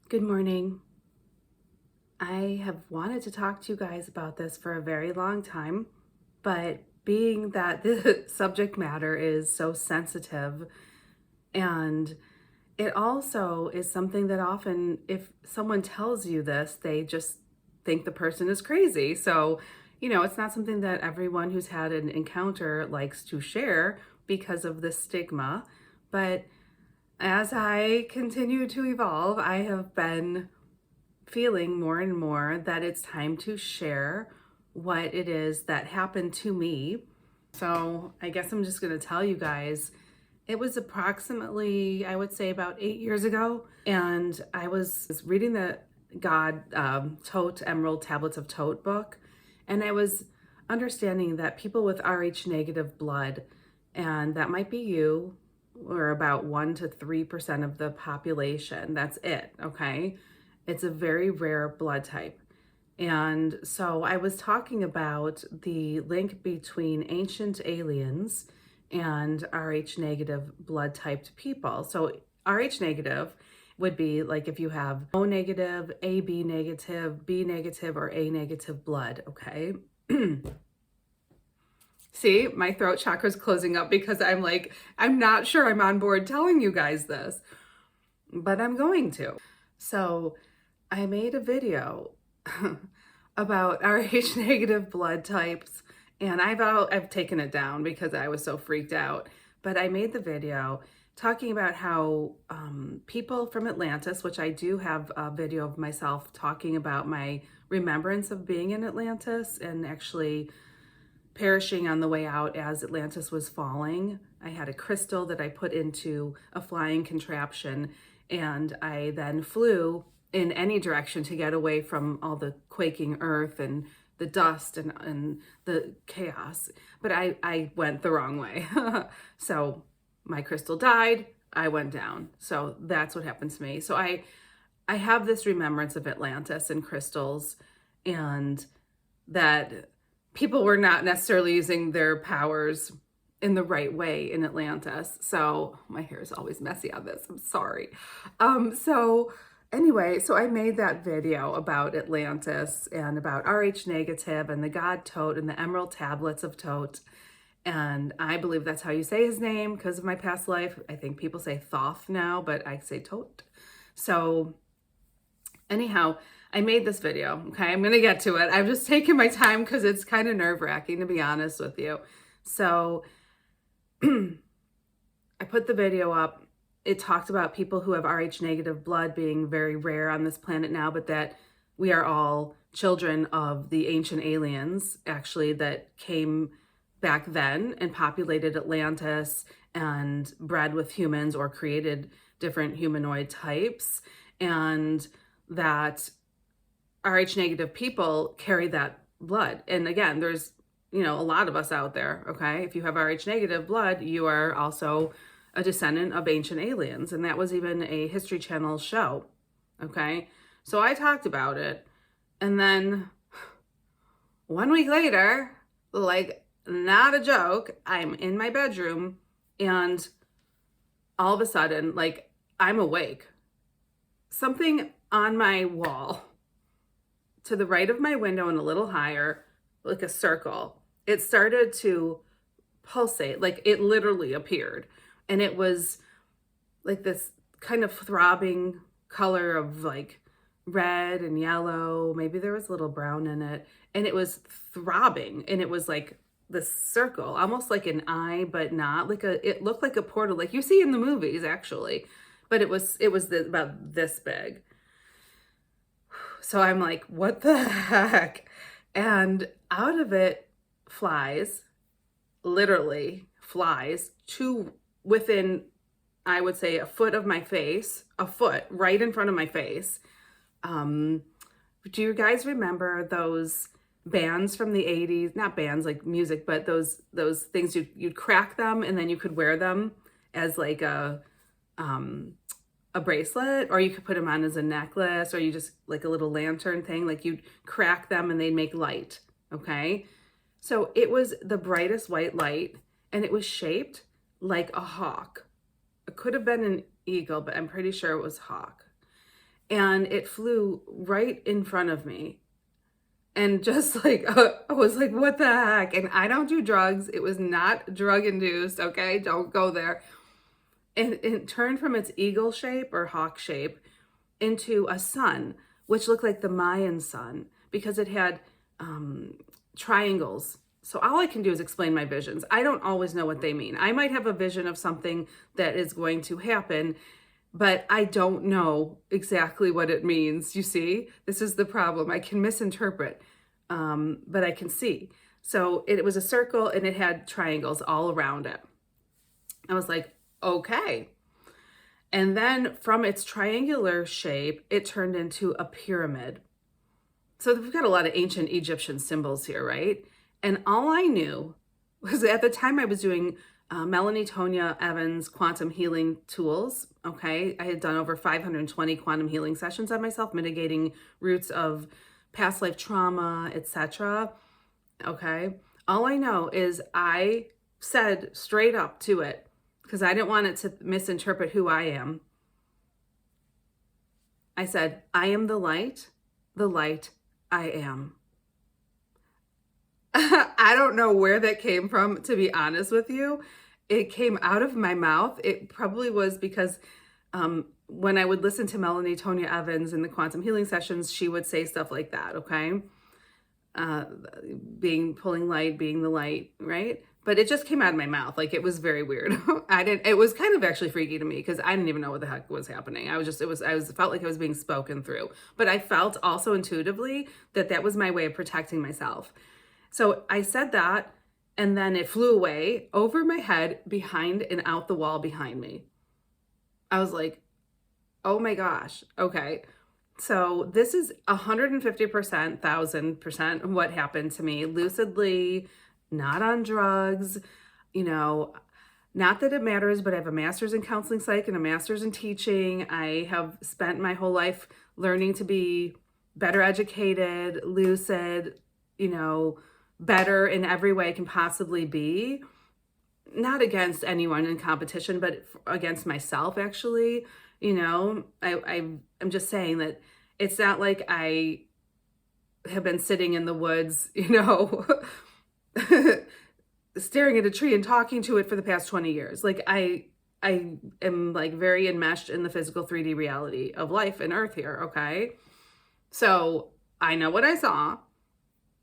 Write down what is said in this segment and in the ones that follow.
Good morning. I have wanted to talk to you guys about this for a very long time, but being that the subject matter is so sensitive, and it also is something that often, if someone tells you this, they just think the person is crazy. So, it's not something that everyone who's had an encounter likes to share because of the stigma. But as I continue to evolve, I have been feeling more and more that it's time to share what it is that happened to me. So I guess I'm just going to tell you guys. It was approximately, I would say, about 8 years ago, and I was reading the God Tote Emerald Tablets of Tote book, and I was understanding that people with Rh negative blood, and that might be you, or about 1 to 3% of the population. That's it, okay? It's a very rare blood type. And so I was talking about the link between ancient aliens and Rh negative blood typed people. So Rh negative would be like if you have O negative, AB negative, B negative, or A negative blood, okay? See, my throat chakra's closing up because I'm not sure I'm on board telling you guys this, but I'm going to. So I made a video about Rh negative blood types, and I've taken it down because I was so freaked out. But I made the video talking about how people from Atlantis, which I do have a video of myself talking about my remembrance of being in Atlantis and actually perishing on the way out as Atlantis was falling. I had a crystal that I put into a flying contraption, and I then flew in any direction to get away from all the quaking earth and the dust and the chaos. But I went the wrong way. So my crystal died, I went down. So that's what happened to me. So I have this remembrance of Atlantis and crystals, and that people were not necessarily using their powers in the right way in Atlantis. So my hair is always messy on this. I'm sorry. So anyway, so I made that video about Atlantis and about Rh negative and the god Tote and the emerald tablets of Tote. And I believe that's how you say his name because of my past life. I think people say Thoth now, but I say Tote. So anyhow, I made this video, okay? I'm gonna get to it. I'm just taking my time because it's kind of nerve-wracking, to be honest with you. So I put the video up. It talked about people who have Rh negative blood being very rare on this planet now, but that we are all children of the ancient aliens, actually, that came back then and populated Atlantis and bred with humans or created different humanoid types, and that Rh negative people carry that blood. And again, there's, a lot of us out there, okay? If you have Rh negative blood, you are also a descendant of ancient aliens. And that was even a History Channel show, okay? So I talked about it. And then 1 week later, like not a joke, I'm in my bedroom and all of a sudden, like I'm awake. Something on my wall to the right of my window and a little higher, like a circle, it started to pulsate, like it literally appeared. And it was like this kind of throbbing color of like red and yellow. Maybe there was a little brown in it. And it was throbbing. And it was like this circle, almost like an eye, but not like it looked like a portal, like you see in the movies actually. But it was about this big. So I'm like, what the heck? And out of it literally flies to within, I would say, a foot of my face, a foot right in front of my face. Do you guys remember those bands from the 80s? Not bands like music, but those things you'd crack them and then you could wear them as like a bracelet, or you could put them on as a necklace, or you just like a little lantern thing, like you'd crack them and they'd make light, okay? So it was the brightest white light, and it was shaped like a hawk. It could have been an eagle, but I'm pretty sure it was hawk. and it flew right in front of me. And just like, I was like, what the heck? And I don't do drugs. It was not drug induced. Okay. Don't go there. And it turned from its eagle shape or hawk shape into a sun, which looked like the Mayan sun because it had triangles. So all I can do is explain my visions. I don't always know what they mean. I might have a vision of something that is going to happen, but I don't know exactly what it means. You see, this is the problem. I can misinterpret, but I can see. So it was a circle and it had triangles all around it. I was like, okay. And then from its triangular shape, it turned into a pyramid. So we've got a lot of ancient Egyptian symbols here, right? And all I knew was at the time I was doing Melanie Tonya Evans quantum healing tools. Okay. I had done over 520 quantum healing sessions on myself, mitigating roots of past life trauma, etc. Okay. All I know is I said straight up to it, because I didn't want it to misinterpret who I am. I said, I am the light I am. I don't know where that came from, to be honest with you. It came out of my mouth. It probably was because when I would listen to Melanie Tonya Evans in the quantum healing sessions, she would say stuff like that, okay? Pulling light, being the light, right? But it just came out of my mouth. Like, it was very weird. It was kind of actually freaky to me because I didn't even know what the heck was happening. I felt like I was being spoken through, but I felt also intuitively that that was my way of protecting myself. So I said that, and then it flew away over my head, behind and out the wall behind me. I was like, oh my gosh. Okay. So this is 150%, 1000% what happened to me lucidly, not on drugs, not that it matters, but I have a master's in counseling psych and a master's in teaching. I have spent my whole life learning to be better educated, lucid, better in every way I can possibly be. Not against anyone in competition, but against myself, actually. I'm just saying that it's not like I have been sitting in the woods, staring at a tree and talking to it for the past 20 years. Like I am like very enmeshed in the physical 3D reality of life and earth here. Okay. So I know what I saw.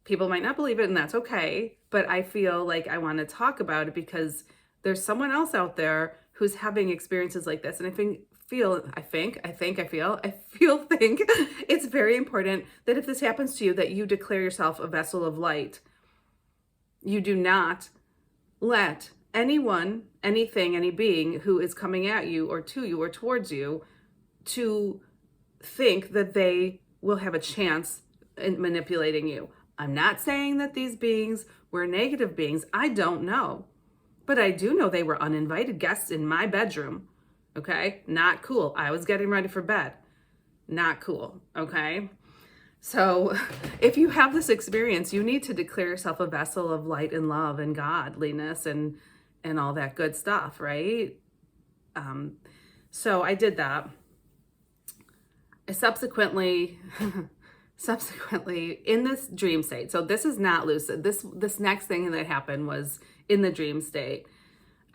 People might not believe it, and that's okay. But I feel like I want to talk about it because there's someone else out there who's having experiences like this. And I think it's very important that if this happens to you, that you declare yourself a vessel of light. You do not let anyone, anything, any being who is coming at you or to you or towards you to think that they will have a chance in manipulating you. I'm not saying that these beings were negative beings. I don't know. But I do know they were uninvited guests in my bedroom. Okay? Not cool. I was getting ready for bed. Not cool. Okay? So if you have this experience, you need to declare yourself a vessel of light and love and godliness and all that good stuff, right? So I did that. I subsequently in this dream state. So this is not lucid. This next thing that happened was in the dream state.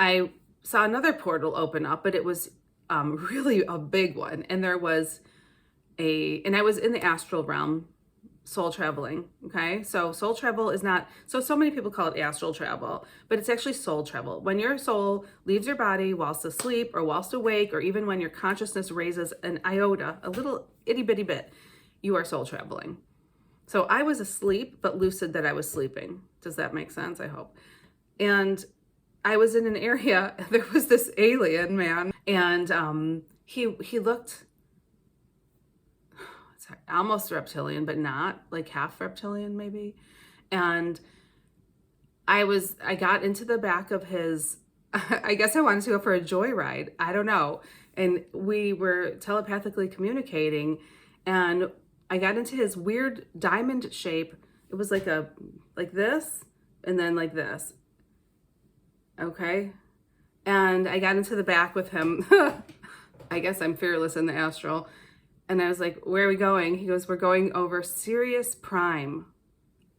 I saw another portal open up, but it was really a big one. And I was in the astral realm, soul traveling. Okay. So soul travel is not, so many people call it astral travel, but it's actually soul travel. When your soul leaves your body whilst asleep or whilst awake, or even when your consciousness raises an iota, a little itty bitty bit, you are soul traveling. So I was asleep, but lucid that I was sleeping. Does that make sense? I hope. And I was in an area, there was this alien man, and he looked almost reptilian, but not, like half reptilian maybe. And I got into the back of his, I guess I wanted to go for a joyride. I don't know. And we were telepathically communicating, and I got into his weird diamond shape. It was like this, and then like this. Okay. And I got into the back with him. I guess I'm fearless in the astral. And I was like, where are we going? He goes, we're going over Sirius Prime.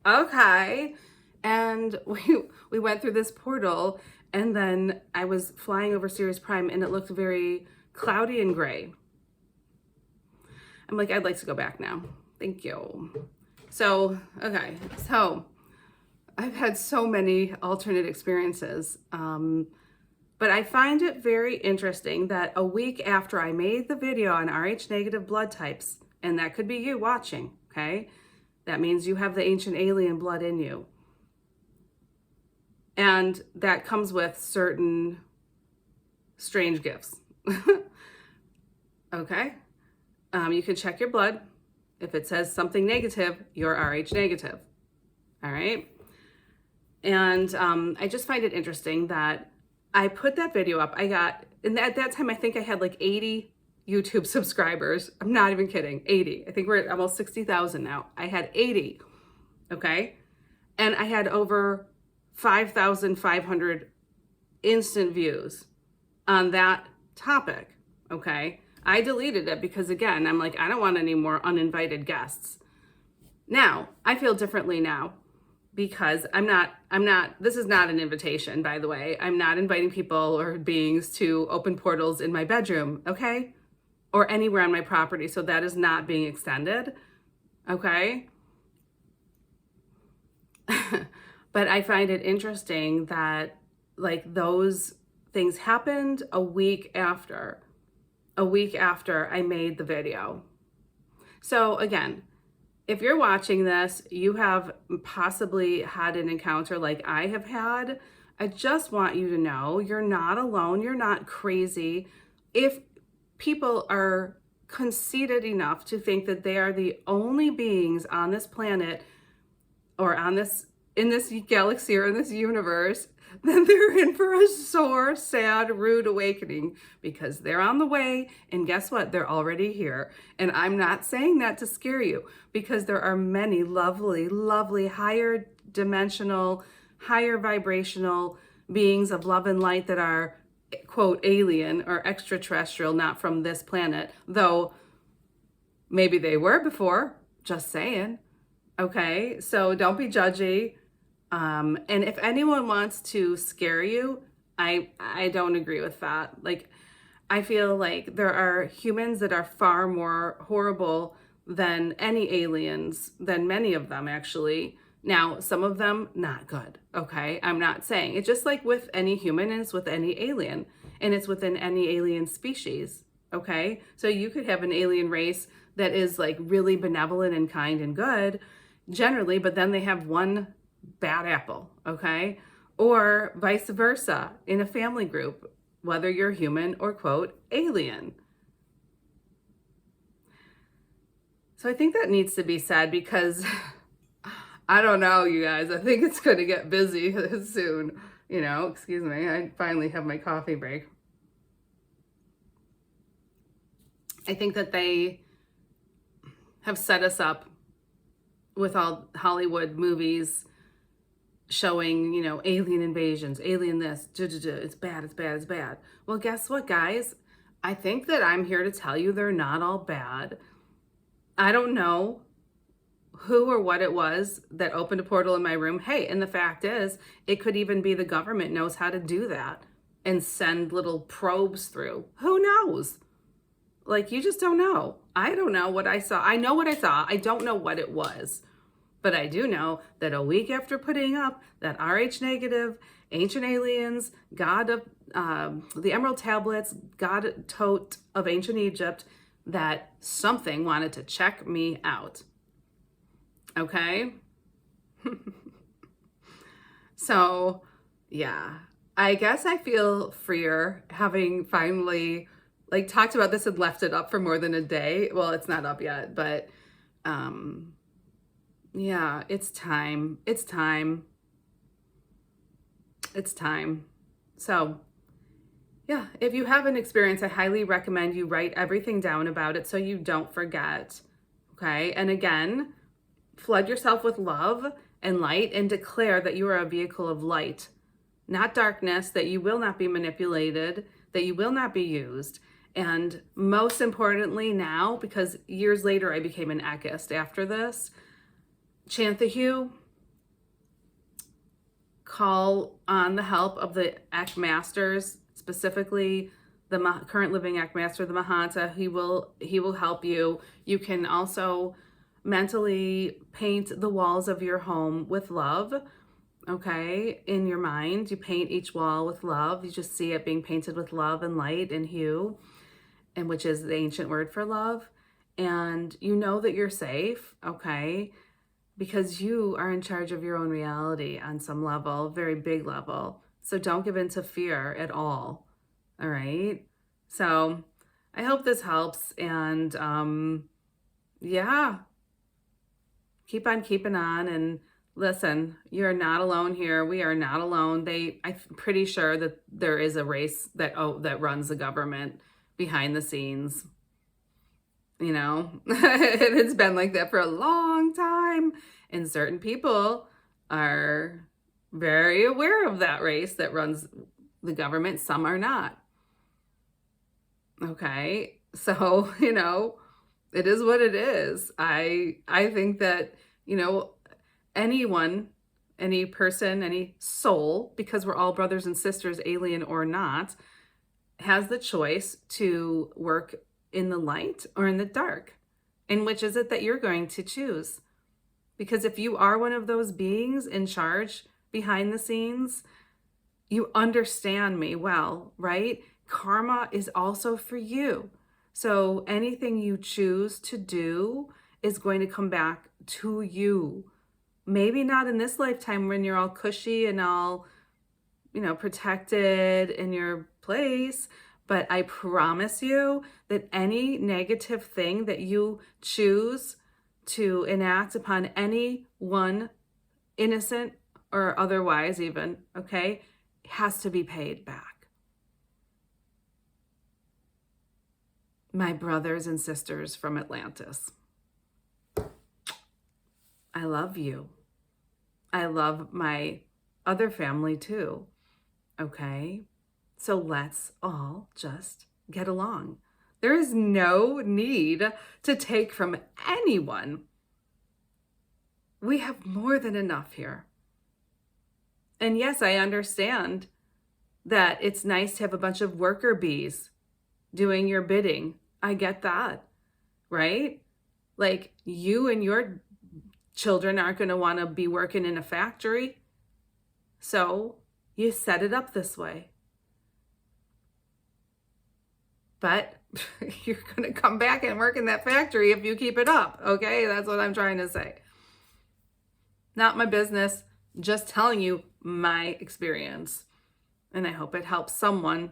Okay. And we went through this portal, and then I was flying over Sirius Prime, and it looked very cloudy and gray. I'm like, I'd like to go back now. Thank you. So, okay. So I've had so many alternate experiences. But I find it very interesting that a week after I made the video on Rh negative blood types, and that could be you watching, okay? That means you have the ancient alien blood in you. And that comes with certain strange gifts. Okay? You can check your blood. If it says something negative, you're Rh negative. All right? And I just find it interesting that I put that video up. I got, and at that time, I think I had like 80 YouTube subscribers. I'm not even kidding, 80. I think we're at almost 60,000 now. I had 80, okay? And I had over 5,500 instant views on that topic, okay? I deleted it because, again, I'm like, I don't want any more uninvited guests. Now, I feel differently now because this is not an invitation, by the way. I'm not inviting people or beings to open portals in my bedroom, okay? Or anywhere on my property, so that is not being extended, okay? But I find it interesting that, like, those things happened a week after I made the video. So again, if you're watching this, you have possibly had an encounter like I have had. I just want you to know you're not alone. You're not crazy. If people are conceited enough to think that they are the only beings on this planet or in this galaxy or in this universe, then they're in for a sore, sad, rude awakening because they're on the way. And guess what? They're already here. And I'm not saying that to scare you because there are many lovely, lovely, higher dimensional, higher vibrational beings of love and light that are, quote, alien or extraterrestrial, not from this planet, though maybe they were before, just saying. Okay, so don't be judgy. And if anyone wants to scare you, I don't agree with that. Like, I feel like there are humans that are far more horrible than any aliens, than many of them actually. Now, some of them not good, okay? I'm not saying. It's just like with any human, and it's with any alien, and it's within any alien species, okay? So you could have an alien race that is like really benevolent and kind and good, generally, but then they have one bad apple, okay? Or vice versa in a family group, whether you're human or, quote, alien. So I think that needs to be said because I don't know, you guys. I think it's going to get busy soon. You know, excuse me. I finally have my coffee break. I think that they have set us up with all Hollywood movies showing, you know, alien invasions, alien this, it's bad, it's bad, it's bad. Well, guess what, guys? I think that I'm here to tell you they're not all bad. I don't know who or what it was that opened a portal in my room. Hey, and the fact is, it could even be the government knows how to do that and send little probes through. Who knows? Like, you just don't know. I don't know what I saw. I know what I saw. I don't know what it was. But I do know that a week after putting up that Rh negative, ancient aliens, god of the Emerald Tablets, god tote of ancient Egypt, that something wanted to check me out. Okay? So, yeah. I guess I feel freer having finally like talked about this and left it up for more than a day. Well, it's not up yet, but yeah, it's time. It's time. It's time. So, yeah, if you have an experience, I highly recommend you write everything down about it so you don't forget. Okay? And again, flood yourself with love and light and declare that you are a vehicle of light, not darkness, that you will not be manipulated, that you will not be used. And most importantly now, because years later I became an Eckist after this, chant the hue, call on the help of the Eck masters, specifically the current living Eck master, the Mahanta. He will help you. You can also mentally paint the walls of your home with love. Okay, in your mind, you paint each wall with love. You just see it being painted with love and light and hue, and which is the ancient word for love. And you know that you're safe, okay, because you are in charge of your own reality on some level, very big level. So don't give in to fear at all right? So I hope this helps, and yeah, keep on keeping on. And listen, you're not alone here. We are not alone. I'm pretty sure that there is a race that runs the government behind the scenes. You know, it's been like that for a long time. And certain people are very aware of that race that runs the government. Some are not. Okay. So, you know, it is what it is. I think that, you know, anyone, any person, any soul, because we're all brothers and sisters, alien or not, has the choice to work in the light or in the dark. And which is it that you're going to choose? Because if you are one of those beings in charge behind the scenes, you understand me well, right? Karma is also for you. So anything you choose to do is going to come back to you. Maybe not in this lifetime when you're all cushy and all, you know, protected in your place, but I promise you that any negative thing that you choose to enact upon anyone, innocent or otherwise even, okay, has to be paid back. My brothers and sisters from Atlantis, I love you. I love my other family too, okay? So let's all just get along. There is no need to take from anyone. We have more than enough here. And yes, I understand that it's nice to have a bunch of worker bees doing your bidding. I get that, right? Like you and your children aren't going to want to be working in a factory. So you set it up this way. But you're going to come back and work in that factory if you keep it up. Okay, that's what I'm trying to say. Not my business, just telling you my experience. And I hope it helps someone.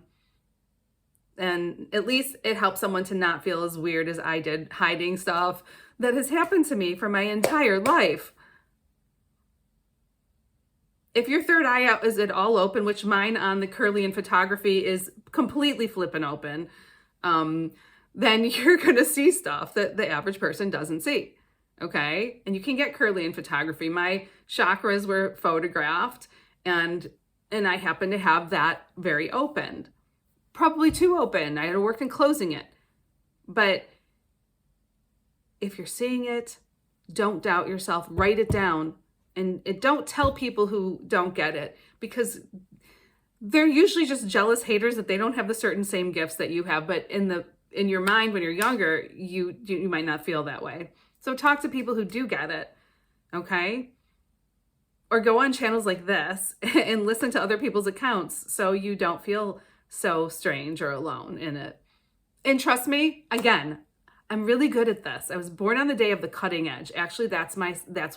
And at least it helps someone to not feel as weird as I did hiding stuff that has happened to me for my entire life. If your third eye out is at all open, which mine on the Kirlian photography is completely flipping open, then you're going to see stuff that the average person doesn't see. Okay. And you can get Kirlian photography. My chakras were photographed and I happen to have that very open, probably too open. I had to work in closing it. But if you're seeing it, don't doubt yourself, write it down, and don't tell people who don't get it, because they're usually just jealous haters that they don't have the certain same gifts that you have. But in your mind, when you're younger, you might not feel that way. So talk to people who do get it, okay? Or go on channels like this and listen to other people's accounts so you don't feel so strange or alone in it. And trust me, again, I'm really good at this. I was born on the day of the cutting edge. Actually, that's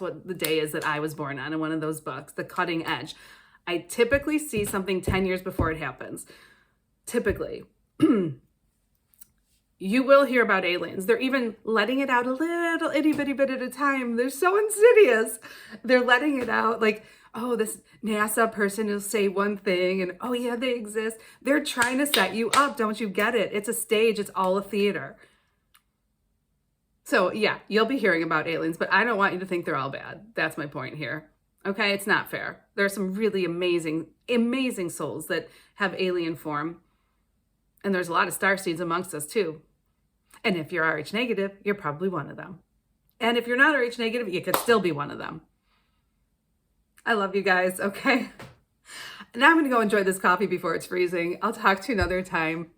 what the day is that I was born on in one of those books, the cutting edge. I typically see something 10 years before it happens. Typically. You will hear about aliens. They're even letting it out a little itty bitty bit at a time. They're so insidious. They're letting it out like, oh, this NASA person will say one thing and oh yeah, they exist. They're trying to set you up. Don't you get it? It's a stage. It's all a theater. So yeah, you'll be hearing about aliens, but I don't want you to think they're all bad. That's my point here. Okay, it's not fair. There are some really amazing, amazing souls that have alien form. And there's a lot of star seeds amongst us too. And if you're Rh negative, you're probably one of them. And if you're not Rh negative, you could still be one of them. I love you guys, okay? Now I'm gonna go enjoy this coffee before it's freezing. I'll talk to you another time.